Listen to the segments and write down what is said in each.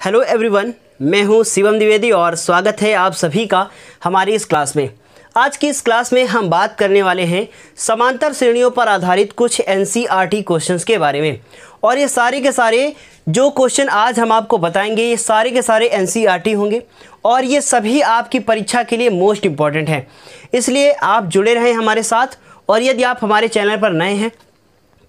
Hello everyone, मैं हूं शिवम द्विवेदी और स्वागत है आप सभी का हमारी इस क्लास में। आज की इस क्लास में हम बात करने वाले हैं समांतर श्रेणियों पर आधारित कुछ एनसीईआरटी क्वेश्चंस के बारे में। और ये सारे के सारे जो क्वेश्चन आज हम आपको बताएंगे ये सारे के सारे एनसीईआरटी होंगे और ये सभी आपकी परीक्षा के लिए मोस्ट इम्पॉर्टेंट हैं। इसलिए आप जुड़े रहें हमारे साथ और यदि आप हमारे चैनल पर नए हैं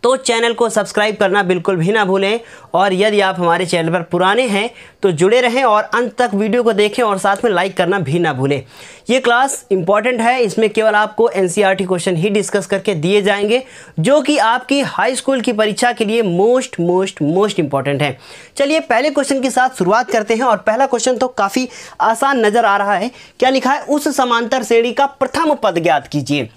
तो चैनल को सब्सक्राइब करना बिल्कुल भी ना भूलें और यदि आप हमारे चैनल पर पुराने हैं तो जुड़े रहें और अंत तक वीडियो को देखें और साथ में लाइक करना भी ना भूलें। ये क्लास इंपॉर्टेंट है, इसमें केवल आपको एनसीईआरटी क्वेश्चन ही डिस्कस करके दिए जाएंगे जो कि आपकी हाई स्कूल की परीक्षा के लिए मोस्ट इंपॉर्टेंट है। चलिए पहले क्वेश्चन के साथ शुरुआत करते हैं और पहला क्वेश्चन तो काफ़ी आसान नज़र आ रहा है। क्या लिखा है? उस समांतर श्रेणी का प्रथम पद ज्ञात कीजिए।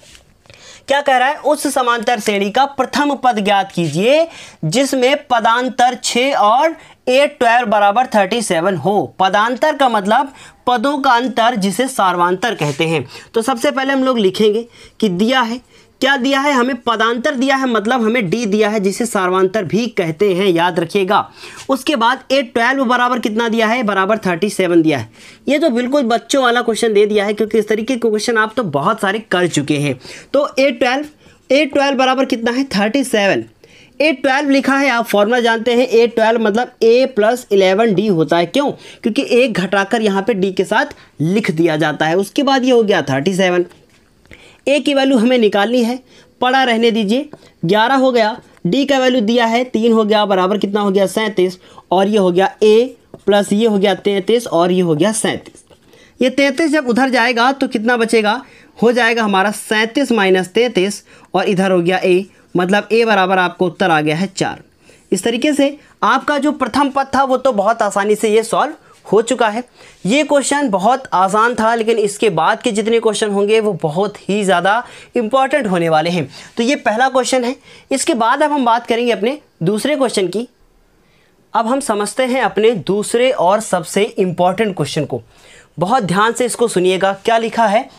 क्या कह रहा है? उस समांतर श्रेणी का प्रथम पद ज्ञात कीजिए जिसमें पदांतर 6 और 8 12 बराबर 37 हो। पदांतर का मतलब पदों का अंतर, जिसे सार्वांतर कहते हैं। तो सबसे पहले हम लोग लिखेंगे कि दिया है, क्या दिया है हमें? पदांतर दिया है, मतलब हमें डी दिया है जिसे सार्वांतर भी कहते हैं, याद रखिएगा। उसके बाद 8 12 बराबर कितना दिया है? बराबर 37 दिया है। ये तो बिल्कुल बच्चों वाला क्वेश्चन दे दिया है क्योंकि इस तरीके के क्वेश्चन आप तो बहुत सारे कर चुके हैं। तो 8 12 बराबर कितना है? 37। 8 12 लिखा है, आप फॉर्मूला जानते हैं। 8 12 मतलब a + 11 d होता है। क्यों? क्योंकि एक घटाकर यहाँ पे d के साथ लिख दिया जाता है। उसके बाद ये हो गया 37। a की वैल्यू हमें निकालनी है, पड़ा रहने दीजिए। 11 हो गया, d का वैल्यू दिया है 3 हो गया, बराबर कितना हो गया? 37। और ये हो गया a प्लस ये हो गया 33 और ये हो गया 37। ये 33 जब उधर जाएगा तो कितना बचेगा? हो जाएगा हमारा 37 - 33 और इधर हो गया a, मतलब a बराबर आपको उत्तर आ गया है 4। इस तरीके से आपका जो प्रथम पद था वो तो बहुत आसानी से ये सॉल्व हो चुका है। ये क्वेश्चन बहुत आसान था, लेकिन इसके बाद के जितने क्वेश्चन होंगे वो बहुत ही ज़्यादा इम्पॉर्टेंट होने वाले हैं। तो ये पहला क्वेश्चन है। इसके बाद अब हम बात करेंगे अपने दूसरे क्वेश्चन की। अब हम समझते हैं अपने दूसरे और सबसे इम्पॉर्टेंट क्वेश्चन को। बहुत ध्यान से इसको सुनिएगा। क्या लिखा है?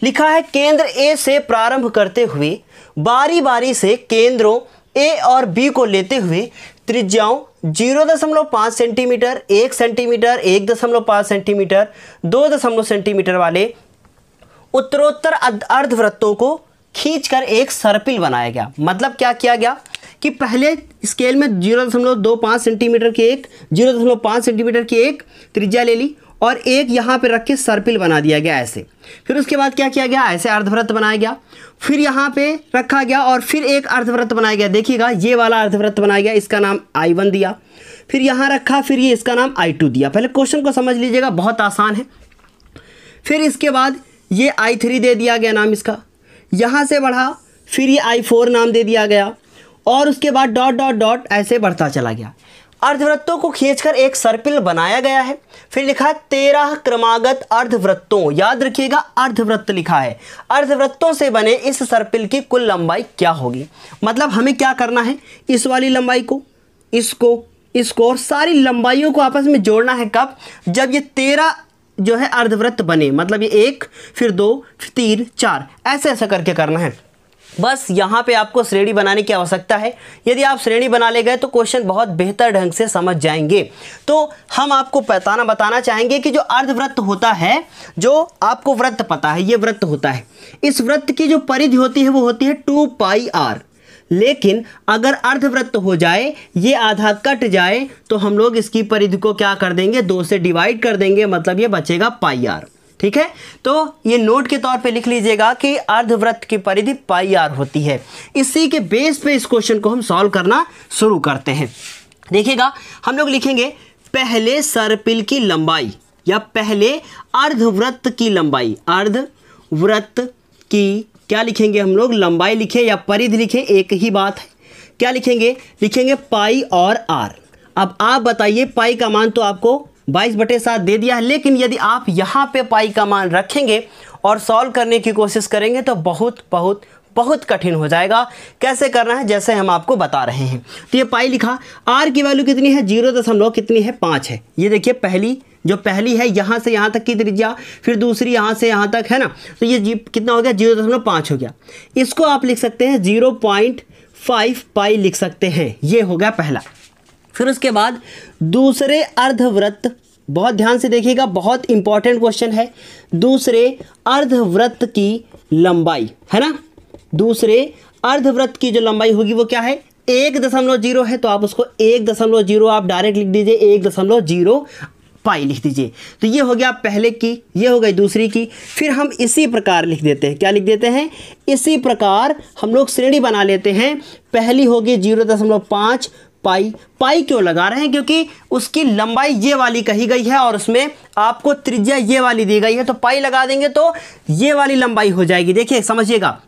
लिखा है केंद्र ए से प्रारंभ करते हुए बारी बारी से केंद्रों ए और बी को लेते हुए त्रिज्याओं 0.5 सेंटीमीटर, 1 सेंटीमीटर, 1.5 सेंटीमीटर, 2 सेंटीमीटर वाले उत्तरोत्तर अर्धवृत्तों को खींचकर एक सर्पिल बनाया गया। मतलब क्या किया गया कि पहले स्केल में 0.25 सेंटीमीटर की एक 0.5 सेंटीमीटर की एक त्रिज्या ले ली और एक यहाँ पे रख के सर्पिल बना दिया गया ऐसे। फिर उसके बाद क्या किया गया? ऐसे अर्धवृत्त बनाया गया। फिर यहाँ पे रखा गया और फिर एक अर्धवृत्त बनाया गया। देखिएगा ये वाला अर्धवृत्त बनाया गया, इसका नाम I1 दिया। फिर यहाँ रखा, फिर ये इसका नाम I2 दिया। पहले क्वेश्चन को समझ लीजिएगा, बहुत आसान है। फिर इसके बाद ये I3 दे दिया गया नाम इसका। यहाँ से बढ़ा, फिर ये I4 नाम दे दिया गया और उसके बाद डॉट डॉट डॉट ऐसे बढ़ता चला गया। अर्धवृत्तों को खींचकर एक सर्पिल बनाया गया है। फिर लिखा है 13 क्रमागत अर्धवृत्तों, याद रखिएगा अर्धवृत्त लिखा है। अर्धवृत्तों से बने इस सर्पिल की कुल लंबाई क्या होगी? मतलब हमें क्या करना है? इस वाली लंबाई को, इसको और सारी लंबाइयों को आपस में जोड़ना है। कब? जब ये 13 जो है अर्धवृत्त बने, मतलब ये 1 फिर 2 फिर 3 4 ऐसे करके करना है। बस यहाँ पे आपको श्रेणी बनाने की आवश्यकता है। यदि आप श्रेणी बना ले गए तो क्वेश्चन बहुत बेहतर ढंग से समझ जाएंगे। तो हम आपको बताना चाहेंगे कि जो अर्धवृत्त होता है, जो आपको वृत्त पता है, ये वृत्त होता है। इस वृत्त की जो परिधि होती है वो होती है 2πr। लेकिन अगर अर्धवृत्त हो जाए, ये आधा कट जाए तो हम लोग इसकी परिधि को क्या कर देंगे? 2 से डिवाइड कर देंगे, मतलब ये बचेगा πr। ठीक है, तो ये नोट के तौर पे लिख लीजिएगा कि अर्धवृत्त की परिधि πr होती है। इसी के बेस पे इस क्वेश्चन को हम सॉल्व करना शुरू करते हैं। देखिएगा, हम लोग लिखेंगे पहले सर्पिल की लंबाई या पहले अर्धवृत्त की लंबाई। अर्धवृत्त की क्या लिखेंगे हम लोग? लंबाई लिखें या परिधि लिखें, एक ही बात है। क्या लिखेंगे? लिखेंगे पाई और आर। अब आप बताइए, पाई का मान तो आपको 22/7 दे दिया है, लेकिन यदि आप यहाँ पे पाई का मान रखेंगे और सॉल्व करने की कोशिश करेंगे तो बहुत कठिन हो जाएगा। कैसे करना है? जैसे हम आपको बता रहे हैं। तो ये पाई लिखा, आर की वैल्यू कितनी है? 0. कितनी है? 5 है। ये देखिए पहली है यहाँ से यहाँ तक की त्रिज्या, फिर दूसरी यहाँ से यहाँ तक है ना, तो ये कितना हो गया? 0.5 हो गया। इसको आप लिख सकते हैं 0.5 पाई लिख सकते हैं। ये हो गया पहला। फिर उसके बाद दूसरे अर्धवृत्त, बहुत ध्यान से देखिएगा, बहुत इंपॉर्टेंट क्वेश्चन है, दूसरे अर्धवृत्त की लंबाई है ना, दूसरे अर्धवृत्त की जो लंबाई होगी वो क्या है 1.0 है, तो आप उसको 1.0 आप डायरेक्ट लिख दीजिए, 1.0 पाई लिख दीजिए। तो ये हो गया पहले की, ये हो गई दूसरी की। फिर हम इसी प्रकार लिख देते हैं, क्या लिख देते हैं, इसी प्रकार हम लोग श्रेणी बना लेते हैं। पहली होगी 0.5 पाई। पाई क्यों लगा रहे हैं, क्योंकि उसकी लंबाई ये वाली कही गई है और उसमें आपको त्रिज्या ये वाली दी गई है, तो पाई लगा देंगे तो ये वाली लंबाई हो जाएगी। देखिए समझिएगा,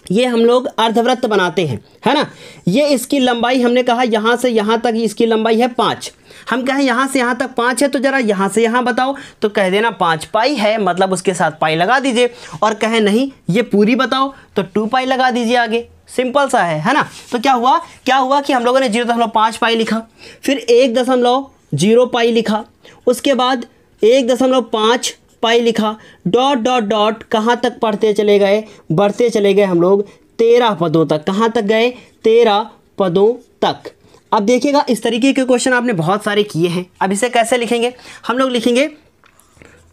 ये हम लोग अर्धवृत्त बनाते हैं, है ना, ये इसकी लंबाई हमने कहा यहाँ से यहाँ तक इसकी लंबाई है 5, हम कहें यहाँ से यहाँ तक 5 है, तो जरा यहाँ से यहाँ बताओ, तो कह देना 5 पाई है, मतलब उसके साथ पाई लगा दीजिए। और कहें नहीं ये पूरी बताओ, तो 2 पाई लगा दीजिए आगे, सिंपल सा है ना। तो क्या हुआ कि हम लोगों ने 0.5 पाई लिखा, फिर 1.0 पाई लिखा, उसके बाद 1.5 पाई लिखा, डॉट डॉट डॉट कहाँ तक पढ़ते चले गए, बढ़ते चले गए हम लोग 13 पदों तक। कहाँ तक गए, 13 पदों तक। अब देखिएगा, इस तरीके के क्वेश्चन आपने बहुत सारे किए हैं। अब इसे कैसे लिखेंगे, हम लोग लिखेंगे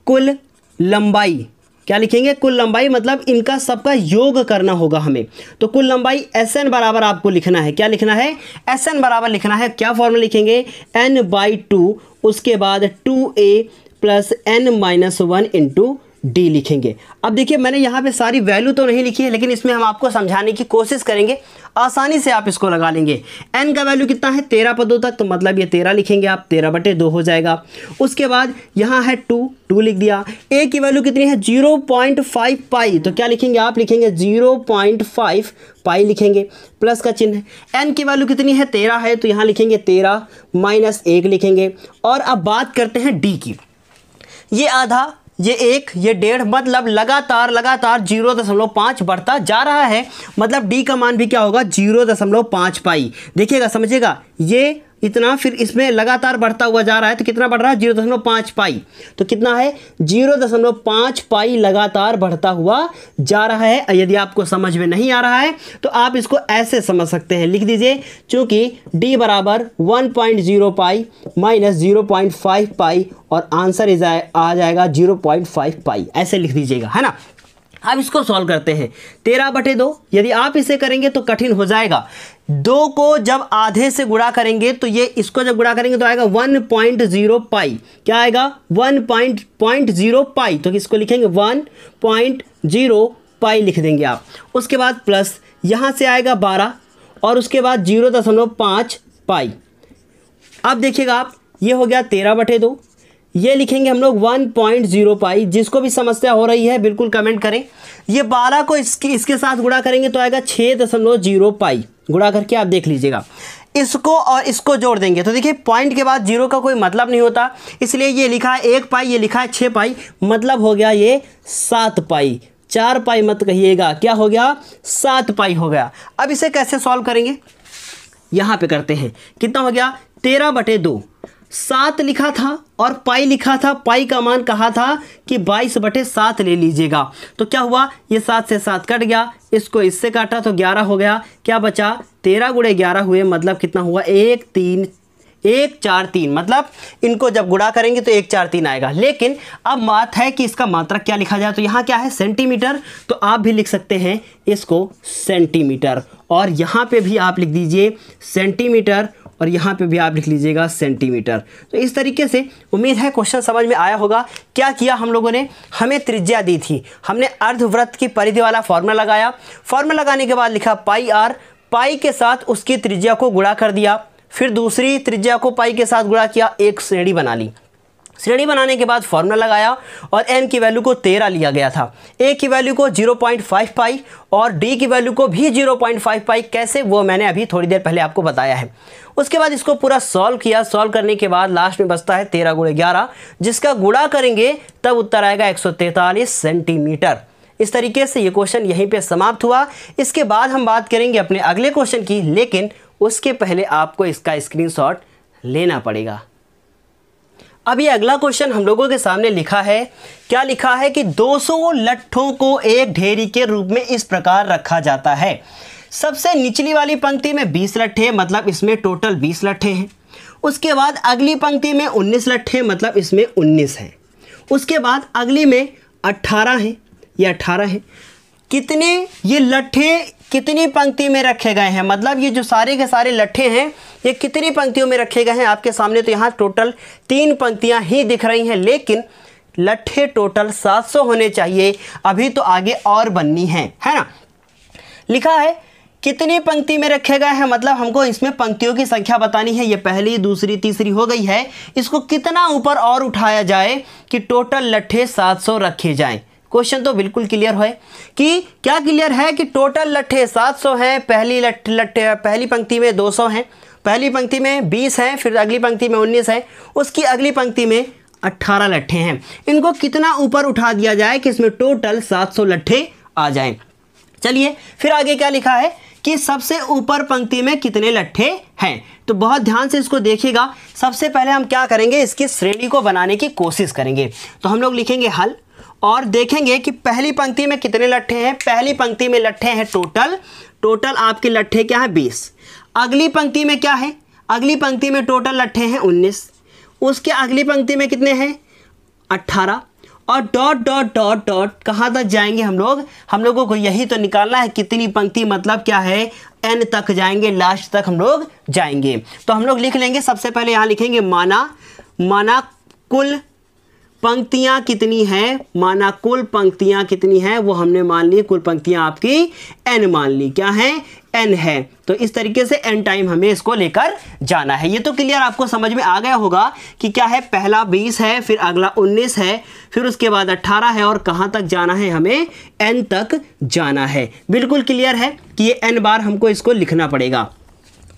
कुल लंबाई। क्या लिखेंगे, कुल लंबाई, मतलब इनका सबका योग करना होगा हमें। तो कुल लंबाई SN बराबर आपको लिखना है, क्या लिखना है, SN बराबर लिखना है। क्या फॉर्मूला लिखेंगे, N/2, उसके बाद 2A + N-1 × D लिखेंगे। अब देखिए मैंने यहाँ पे सारी वैल्यू तो नहीं लिखी है, लेकिन इसमें हम आपको समझाने की कोशिश करेंगे, आसानी से आप इसको लगा लेंगे। n का वैल्यू कितना है 13 पदों तक, तो मतलब ये 13 लिखेंगे आप, 13/2 हो जाएगा। उसके बाद यहाँ है 2 लिख दिया। a की वैल्यू कितनी है 0.5 पाई, तो क्या लिखेंगे आप, लिखेंगे 0.5 पाई लिखेंगे, प्लस का चिन्ह है। n की वैल्यू कितनी है 13 है, तो यहाँ लिखेंगे 13 - 1 लिखेंगे। और अब बात करते हैं d की, ये आधा, ये 1, ये 1.5, मतलब लगातार 0.5 बढ़ता जा रहा है, मतलब d का मान भी क्या होगा 0.5 पाई। देखिएगा समझिएगा, ये इतना, फिर इसमें लगातार बढ़ता हुआ जा रहा है, तो कितना बढ़ रहा है 0.5 पाई, तो कितना है 0.5 पाई लगातार बढ़ता हुआ जा रहा है। यदि आपको समझ में नहीं आ रहा है तो आप इसको ऐसे समझ सकते हैं, लिख दीजिए, चूँकि d बराबर 1.0 पाई - 0.5 पाई, और आंसर आ जाएगा 0.5 पाई, ऐसे लिख दीजिएगा, है ना। अब इसको सॉल्व करते हैं, 13/2, यदि आप इसे करेंगे तो कठिन हो जाएगा। 2 को जब आधे से गुणा करेंगे, तो ये इसको जब गुणा करेंगे तो आएगा 1.0 पाई। क्या आएगा 1.0 पाई, तो इसको लिखेंगे 1.0 पाई लिख देंगे आप। उसके बाद प्लस यहाँ से आएगा 12, और उसके बाद 0.5 पाई। अब देखिएगा आप, ये हो गया 13/2, ये लिखेंगे हम लोग 1.0 पाई। जिसको भी समस्या हो रही है बिल्कुल कमेंट करें। ये 12 को इसके साथ गुणा करेंगे तो आएगा 6.0 पाई। गुणा करके आप देख लीजिएगा, इसको और इसको जोड़ देंगे तो देखिए पॉइंट के बाद 0 का कोई मतलब नहीं होता, इसलिए ये लिखा है 1 पाई, ये लिखा है 6 पाई, मतलब हो गया ये 7 पाई। 4 पाई मत कहिएगा, क्या हो गया 7 पाई हो गया। अब इसे कैसे सॉल्व करेंगे, यहाँ पे करते हैं। कितना हो गया 13/2, 7 लिखा था और पाई लिखा था, पाई का मान कहा था कि 22/7 ले लीजिएगा। तो क्या हुआ, ये 7 से 7 कट गया, इसको इससे काटा तो 11 हो गया। क्या बचा 13 × 11 हुए, मतलब कितना हुआ 1 4 3, मतलब इनको जब गुणा करेंगे तो 1 4 3 आएगा। लेकिन अब बात है कि इसका मात्रक क्या लिखा जाए, तो यहाँ क्या है सेंटीमीटर, तो आप भी लिख सकते हैं इसको सेंटीमीटर, और यहाँ पे भी आप लिख दीजिए सेंटीमीटर, और यहाँ पे भी आप लिख लीजिएगा सेंटीमीटर। तो इस तरीके से उम्मीद है क्वेश्चन समझ में आया होगा। क्या किया हम लोगों ने, हमें त्रिज्या दी थी, हमने अर्धवृत्त की परिधि वाला फॉर्मूला लगाया। फॉर्मूला लगाने के बाद लिखा पाई आर, पाई के साथ उसकी त्रिज्या को गुणा कर दिया, फिर दूसरी त्रिज्या को पाई के साथ गुणा किया, एक श्रेणी बना ली। श्रेणी बनाने के बाद फॉर्मूला लगाया और n की वैल्यू को 13 लिया गया था, a की वैल्यू को 0.5 पाई और d की वैल्यू को भी 0.5 पाई। कैसे, वो मैंने अभी थोड़ी देर पहले आपको बताया है। उसके बाद इसको पूरा सॉल्व किया, सॉल्व करने के बाद लास्ट में बचता है 13 × 11, जिसका गुणा करेंगे तब उत्तर आएगा 143 सेंटीमीटर। इस तरीके से ये क्वेश्चन यहीं पे समाप्त हुआ। इसके बाद हम बात करेंगे अपने अगले क्वेश्चन की, लेकिन उसके पहले आपको इसका स्क्रीनशॉट लेना पड़ेगा। अभी अगला क्वेश्चन हम लोगों के सामने लिखा है, क्या लिखा है कि 200 लट्ठों को एक ढेरी के रूप में इस प्रकार रखा जाता है। सबसे निचली वाली पंक्ति में 20 लट्ठे, मतलब इसमें टोटल 20 लट्ठे हैं। उसके बाद अगली पंक्ति में 19 लट्ठे, मतलब इसमें 19 हैं। उसके बाद अगली में 18 हैं, ये 18 हैं। कितने ये लट्ठे कितनी पंक्ति में रखे गए हैं, मतलब ये जो सारे के सारे लट्ठे हैं ये कितनी पंक्तियों में रखे गए हैं आपके सामने। तो यहाँ टोटल 3 पंक्तियाँ ही दिख रही हैं, लेकिन लट्ठे टोटल 700 होने चाहिए, अभी तो आगे और बननी है ना। लिखा है कितनी पंक्ति में रखे गए हैं, मतलब हमको इसमें पंक्तियों की संख्या बतानी है। ये पहली, दूसरी, तीसरी हो गई है, इसको कितना ऊपर और उठाया जाए कि टोटल लट्ठे 700 रखे जाएं। क्वेश्चन तो बिल्कुल क्लियर है कि क्या क्लियर है कि टोटल लट्ठे 700 हैं। पहली पंक्ति में 200 हैं, पहली पंक्ति में 20 हैं, फिर अगली पंक्ति में 19 है, उसकी अगली पंक्ति में 18 लट्ठे हैं। इनको कितना ऊपर उठा दिया जाए कि इसमें टोटल 700 लट्ठे आ जाएं। चलिए फिर आगे क्या लिखा है कि सबसे ऊपर पंक्ति में कितने लट्ठे हैं। तो बहुत ध्यान से इसको देखिएगा। सबसे पहले हम क्या करेंगे, इसकी श्रेणी को बनाने की कोशिश करेंगे। तो हम लोग लिखेंगे हल और देखेंगे कि पहली पंक्ति में कितने लट्ठे हैं। पहली पंक्ति में लट्ठे हैं टोटल आपके लट्ठे क्या है 20। अगली पंक्ति में क्या है, अगली पंक्ति में टोटल लट्ठे हैं 19। उसके अगली पंक्ति में कितने हैं 18 और डॉट डॉट डॉट डॉट कहाँ तक जाएंगे हम लोगों को यही तो निकालना है कितनी पंक्ति, मतलब क्या है n तक जाएंगे, लास्ट तक हम लोग जाएंगे। तो हम लोग लिख लेंगे, सबसे पहले यहाँ लिखेंगे माना कुल पंक्तियाँ कितनी हैं, माना कुल पंक्तियाँ कितनी हैं, वो हमने मान ली कुल पंक्तियाँ आपकी n मान ली, क्या है n है। तो इस तरीके से n टाइम हमें इसको लेकर जाना है। ये तो क्लियर आपको समझ में आ गया होगा कि क्या है, पहला 20 है, फिर अगला 19 है, फिर उसके बाद 18 है और कहाँ तक जाना है, हमें n तक जाना है। बिल्कुल क्लियर है कि ये n बार हमको इसको लिखना पड़ेगा।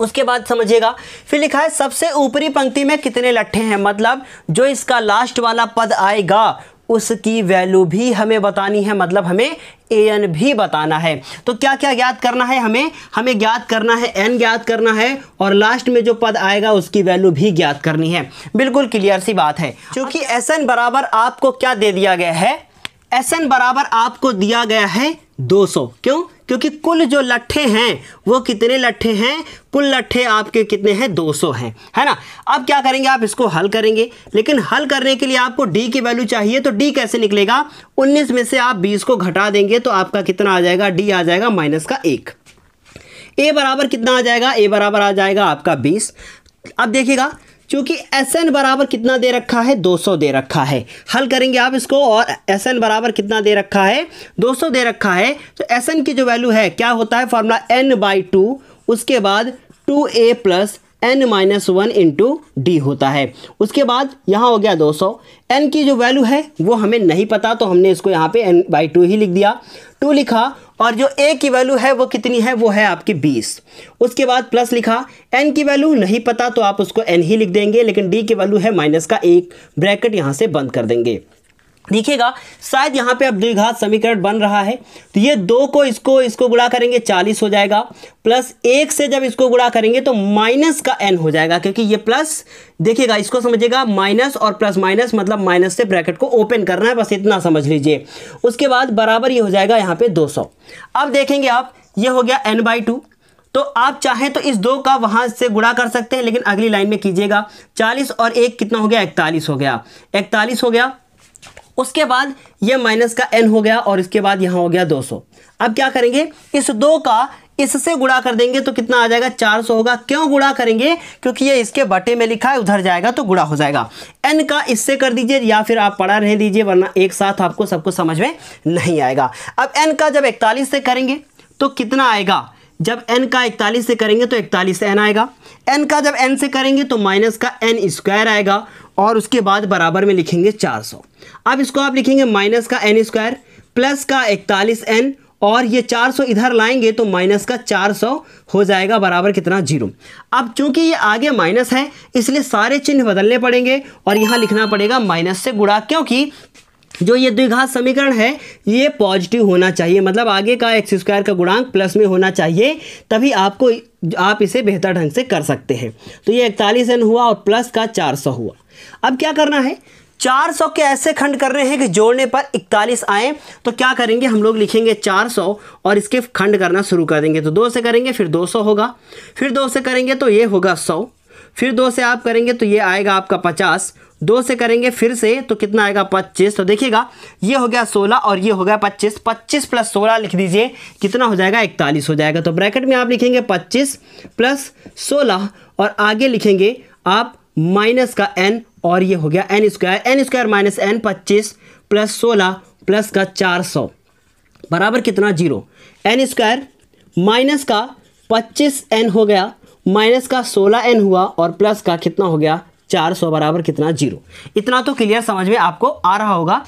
उसके बाद समझिएगा, फिर लिखा है सबसे ऊपरी पंक्ति में कितने लट्ठे हैं, मतलब जो इसका लास्ट वाला पद आएगा उसकी वैल्यू भी हमें बतानी है, मतलब हमें an भी बताना है। तो क्या क्या ज्ञात करना है, हमें ज्ञात करना है n ज्ञात करना है और लास्ट में जो पद आएगा उसकी वैल्यू भी ज्ञात करनी है। बिल्कुल क्लियर सी बात है। क्योंकि Sn बराबर आपको क्या दे दिया गया है, Sn बराबर आपको दिया गया है 200। क्यों, क्योंकि कुल जो लट्ठे हैं वो कितने लट्ठे हैं, कुल लट्ठे आपके कितने हैं 200 हैं, है ना। अब क्या करेंगे, आप इसको हल करेंगे, लेकिन हल करने के लिए आपको d की वैल्यू चाहिए। तो d कैसे निकलेगा, 19 में से आप 20 को घटा देंगे तो आपका कितना आ जाएगा, d आ जाएगा -1। a बराबर कितना आ जाएगा, a बराबर आ जाएगा आपका 20। अब देखिएगा, चूंकि Sn बराबर कितना दे रखा है, 200 दे रखा है। हल करेंगे आप इसको और Sn बराबर कितना दे रखा है, 200 दे रखा है। तो Sn की जो वैल्यू है क्या होता है, फॉर्मूला n/2, उसके बाद 2a + n-1 इंटू डी होता है। उसके बाद यहाँ हो गया 200। n की जो वैल्यू है वो हमें नहीं पता, तो हमने इसको यहाँ पे n/2 ही लिख दिया, 2 लिखा। और जो a की वैल्यू है वो कितनी है, वो है आपकी 20। उसके बाद प्लस लिखा, n की वैल्यू नहीं पता तो आप उसको n ही लिख देंगे, लेकिन d की वैल्यू है -1, ब्रैकेट यहाँ से बंद कर देंगे। देखिएगा शायद यहाँ पे अब द्विघात समीकरण बन रहा है। तो ये 2 को इसको गुणा करेंगे 40 हो जाएगा, प्लस 1 से जब इसको गुणा करेंगे तो माइनस का n हो जाएगा, क्योंकि ये प्लस, देखिएगा इसको समझिएगा, माइनस और प्लस माइनस मतलब माइनस से ब्रैकेट को ओपन करना है, बस इतना समझ लीजिए। उसके बाद बराबर ये हो जाएगा यहाँ पे 200। अब देखेंगे आप, ये हो गया n/2। तो आप चाहें तो इस 2 का वहाँ से गुणा कर सकते हैं, लेकिन अगली लाइन में कीजिएगा। 40 और 1 कितना हो गया, 41 हो गया, 41 हो गया। उसके बाद ये माइनस का n हो गया और इसके बाद यहाँ हो गया 200। अब क्या करेंगे, इस 2 का इससे गुणा कर देंगे तो कितना आ जाएगा, 400 होगा। क्यों गुणा करेंगे, क्योंकि ये इसके बटे में लिखा है, उधर जाएगा तो गुणा हो जाएगा। n का इससे कर दीजिए या फिर आप पढ़ा रह दीजिए, वरना एक साथ आपको सबको समझ में नहीं आएगा। अब n का जब 41 से करेंगे तो कितना आएगा, जब n का 41 से करेंगे तो 41n आएगा। n का जब n से करेंगे तो माइनस का n² आएगा और उसके बाद बराबर में लिखेंगे 400। अब इसको आप लिखेंगे माइनस का n² प्लस का 41n और ये 400 इधर लाएंगे तो माइनस का 400 हो जाएगा, बराबर कितना, 0। अब चूंकि ये आगे माइनस है इसलिए सारे चिन्ह बदलने पड़ेंगे और यहाँ लिखना पड़ेगा माइनस से गुणा, क्योंकि जो ये द्विघात समीकरण है ये पॉजिटिव होना चाहिए, मतलब आगे का x² का गुणांक प्लस में होना चाहिए, तभी आप इसे बेहतर ढंग से कर सकते हैं। तो ये 41n हुआ और प्लस का 400 हुआ। अब क्या करना है, 400 के ऐसे खंड कर रहे हैं कि जोड़ने पर 41 आए। तो क्या करेंगे, हम लोग लिखेंगे 400 और इसके खंड करना शुरू कर देंगे। तो 2 से करेंगे फिर 200 होगा, फिर 2 से करेंगे तो ये होगा 100, फिर 2 से आप करेंगे तो ये आएगा आपका 50, 2 से करेंगे फिर से तो कितना आएगा 25। तो देखिएगा ये हो गया 16 और ये हो गया 25, 25 प्लस 16 लिख दीजिए, कितना हो जाएगा 41 हो जाएगा। तो ब्रैकेट में आप लिखेंगे 25 प्लस 16 और आगे लिखेंगे आप माइनस का n और ये हो गया n square minus n, 25 plus 16 plus का 400 बराबर कितना 0। n स्क्वायर माइनस का 25n हो गया, माइनस का 16n हुआ और प्लस का कितना हो गया 400 बराबर कितना 0। इतना तो क्लियर समझ में आपको आ रहा होगा।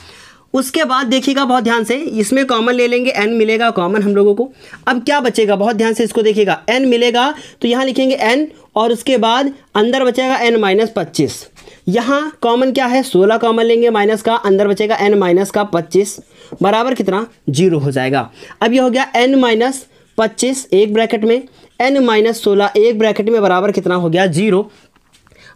उसके बाद देखिएगा बहुत ध्यान से, इसमें कॉमन ले लेंगे, n मिलेगा कॉमन हम लोगों को। अब क्या बचेगा बहुत ध्यान से इसको देखिएगा, n मिलेगा तो यहाँ लिखेंगे n और उसके बाद अंदर बचेगा n माइनस 25। यहाँ कॉमन क्या है 16 कॉमन लेंगे माइनस का, अंदर बचेगा n माइनस का 25 बराबर कितना 0 हो जाएगा। अब ये हो गया n माइनस 25 एक ब्रैकेट में, n माइनस 16 एक ब्रैकेट में बराबर कितना हो गया 0।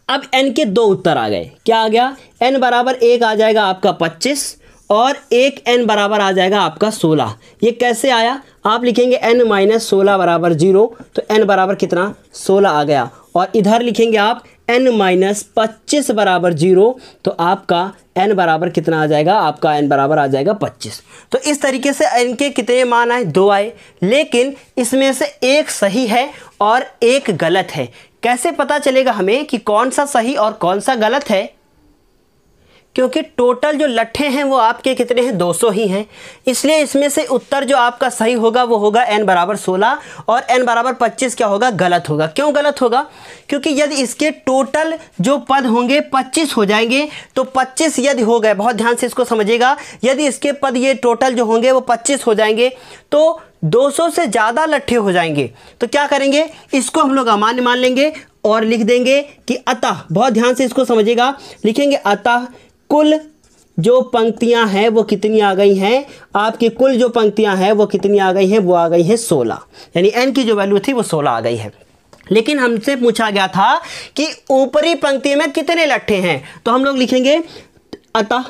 अब n के 2 उत्तर आ गए, क्या आ गया n बराबर 1 आ जाएगा आपका 25 और एक n बराबर आ जाएगा आपका 16। ये कैसे आया, आप लिखेंगे n माइनस 16 बराबर 0 तो n बराबर कितना 16 आ गया और इधर लिखेंगे आप n माइनस 25 बराबर 0 तो आपका n बराबर कितना आ जाएगा, आपका n बराबर आ जाएगा 25। तो इस तरीके से n के कितने मान आए 2 आए, लेकिन इसमें से एक सही है और एक गलत है। कैसे पता चलेगा हमें कि कौन सा सही और कौन सा गलत है, क्योंकि टोटल जो लट्ठे हैं वो आपके कितने हैं 200 ही हैं, इसलिए इसमें से उत्तर जो आपका सही होगा वो होगा n बराबर 16 और n बराबर 25 क्या होगा गलत होगा। क्यों गलत होगा, क्योंकि यदि इसके टोटल जो पद होंगे 25 हो जाएंगे तो 25 यदि हो गए, बहुत ध्यान से इसको समझिएगा, यदि इसके पद ये टोटल जो होंगे वो 25 हो जाएंगे तो 200 से ज़्यादा लट्ठे हो जाएंगे। तो क्या करेंगे, इसको हम लोग अमान्य मान लेंगे और लिख देंगे कि अतः, बहुत ध्यान से इसको समझिएगा, लिखेंगे अतः कुल जो पंक्तियां हैं वो कितनी आ गई हैं, आपकी कुल जो पंक्तियां हैं वो कितनी आ गई हैं, वो आ गई हैं 16, यानी n की जो वैल्यू थी वो 16 आ गई है। लेकिन हमसे पूछा गया था कि ऊपरी पंक्ति में कितने लट्ठे हैं, तो हम लोग लिखेंगे अतः,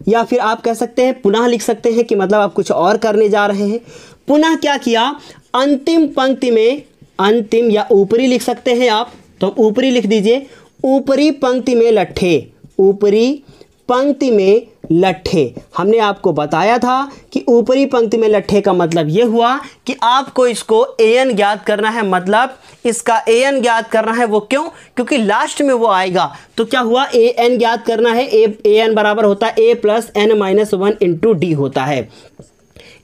या फिर आप कह सकते हैं पुनः लिख सकते हैं कि मतलब आप कुछ और करने जा रहे हैं। पुनः क्या किया, अंतिम पंक्ति में, अंतिम या ऊपरी लिख सकते हैं आप, तो ऊपरी लिख दीजिए, ऊपरी पंक्ति में लट्ठे, ऊपरी पंक्ति में लट्ठे। हमने आपको बताया था कि ऊपरी पंक्ति में लट्ठे का मतलब ये हुआ कि आपको इसको an ज्ञात करना है, मतलब इसका an ज्ञात करना है। वो क्यों, क्योंकि लास्ट में वो आएगा। तो क्या हुआ, an ज्ञात करना है, an बराबर होता है a plus n minus 1 into D होता है।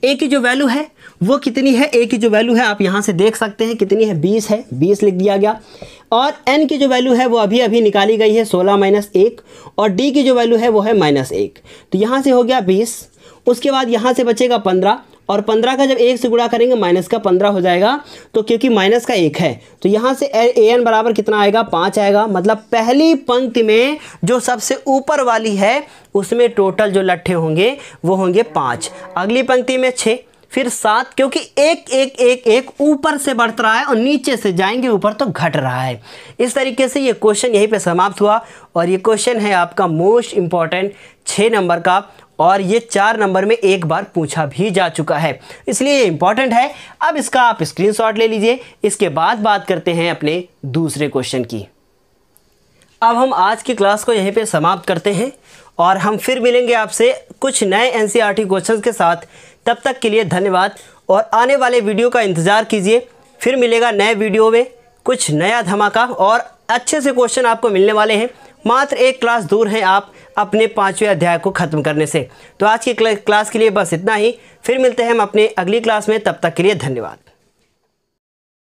a की जो वैल्यू है वो कितनी है, a की जो वैल्यू है आप यहाँ से देख सकते हैं कितनी है, 20 है, 20 लिख दिया गया। और n की जो वैल्यू है वो अभी अभी निकाली गई है 16 माइनस 1, और d की जो वैल्यू है वो है माइनस 1। तो यहाँ से हो गया 20, उसके बाद यहाँ से बचेगा 15, और 15 का जब 1 से गुणा करेंगे माइनस का 15 हो जाएगा, तो क्योंकि माइनस का 1 है तो यहाँ से an बराबर कितना आएगा 5 आएगा। मतलब पहली पंक्ति में जो सबसे ऊपर वाली है उसमें टोटल जो लट्ठे होंगे वो होंगे 5, अगली पंक्ति में 6, फिर 7, क्योंकि एक एक एक एक ऊपर से बढ़ रहा है और नीचे से जाएंगे ऊपर तो घट रहा है। इस तरीके से ये क्वेश्चन यहीं पे समाप्त हुआ और ये क्वेश्चन है आपका मोस्ट इम्पॉर्टेंट 6 नंबर का, और ये 4 नंबर में एक बार पूछा भी जा चुका है, इसलिए ये इंपॉर्टेंट है। अब इसका आप स्क्रीनशॉट ले लीजिए। इसके बाद बात करते हैं अपने दूसरे क्वेश्चन की। अब हम आज की क्लास को यहीं पे समाप्त करते हैं और हम फिर मिलेंगे आपसे कुछ नए एनसीईआरटी क्वेश्चंस के साथ। तब तक के लिए धन्यवाद और आने वाले वीडियो का इंतज़ार कीजिए। फिर मिलेगा नए वीडियो में कुछ नया धमाका और अच्छे से क्वेश्चन आपको मिलने वाले हैं। मात्र एक क्लास दूर हैं आप अपने 5वें अध्याय को ख़त्म करने से। तो आज की क्लास के लिए बस इतना ही। फिर मिलते हैं हम अपने अगली क्लास में, तब तक के लिए धन्यवाद।